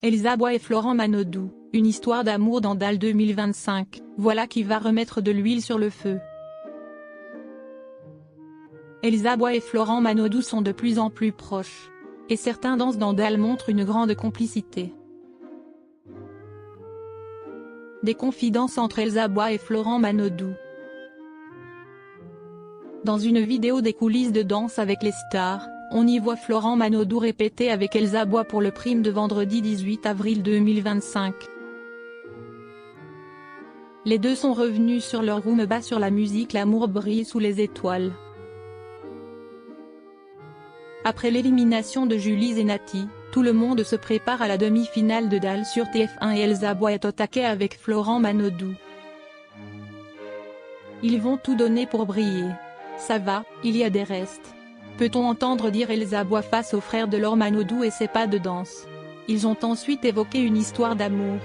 Elsa Bois et Florent Manodou, une histoire d'amour dans DAL 2025, voilà qui va remettre de l'huile sur le feu. Elsa Bois et Florent Manodou sont de plus en plus proches. Et certains danses dans DAL montrent une grande complicité. Des confidences entre Elsa Bois et Florent Manodou. Dans une vidéo des coulisses de Danse avec les stars, on y voit Florent Manodou répéter avec Elsa Bois pour le prime de vendredi 18 avril 2025. Les deux sont revenus sur leur Roomba sur la musique L'amour brille sous les étoiles. Après l'élimination de Julie Zenati, tout le monde se prépare à la demi-finale de DAL sur TF1 et Elsa Bois est au taquet avec Florent Manodou. Ils vont tout donner pour briller. Ça va, il y a des restes. Peut-on entendre dire Elsa Bois face au frère de Laure Manodou et ses pas de danse. Ils ont ensuite évoqué une histoire d'amour.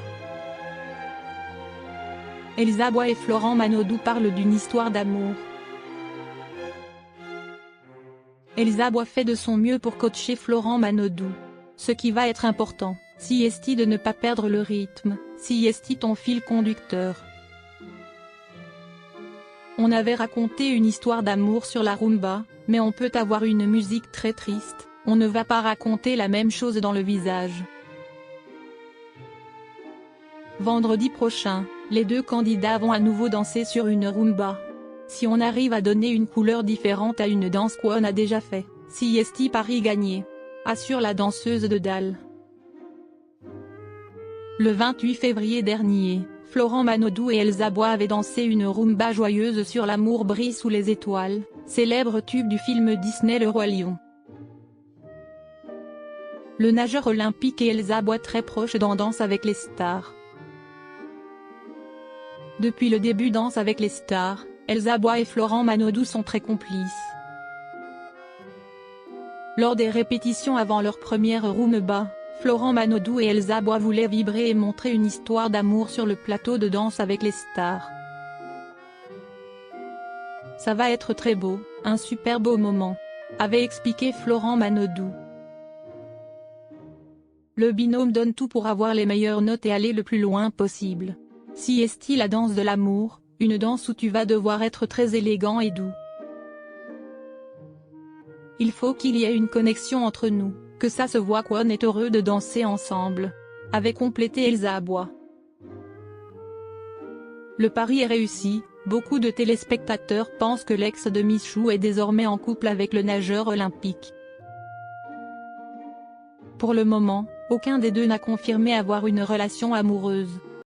Elsa Bois et Florent Manodou parlent d'une histoire d'amour. Elsa Bois fait de son mieux pour coacher Florent Manodou. Ce qui va être important, si est-il de ne pas perdre le rythme, si est-il ton fil conducteur. On avait raconté une histoire d'amour sur la Roomba, mais on peut avoir une musique très triste, on ne va pas raconter la même chose dans le visage. Vendredi prochain, les deux candidats vont à nouveau danser sur une Roomba. Si on arrive à donner une couleur différente à une danse qu'on a déjà fait, si est-il Paris gagné, assure la danseuse de DAL. Le 28 février dernier, Florent Manodou et Elsa Bois avaient dansé une Roomba joyeuse sur L'amour brille sous les étoiles, célèbre tube du film Disney Le Roi Lion. Le nageur olympique et Elsa Bois très proches dans Danse avec les stars. Depuis le début Danse avec les stars, Elsa Bois et Florent Manodou sont très complices. Lors des répétitions avant leur première Roomba, Florent Manodou et Elsa Bois voulaient vibrer et montrer une histoire d'amour sur le plateau de Danse avec les stars. Ça va être très beau, un super beau moment, avait expliqué Florent Manodou. Le binôme donne tout pour avoir les meilleures notes et aller le plus loin possible. Si est-il la danse de l'amour, une danse où tu vas devoir être très élégant et doux. Il faut qu'il y ait une connexion entre nous, que ça se voit qu'on est heureux de danser ensemble, avait complété Elsa Bois. Le pari est réussi, beaucoup de téléspectateurs pensent que l'ex de Michou est désormais en couple avec le nageur olympique. Pour le moment, aucun des deux n'a confirmé avoir une relation amoureuse.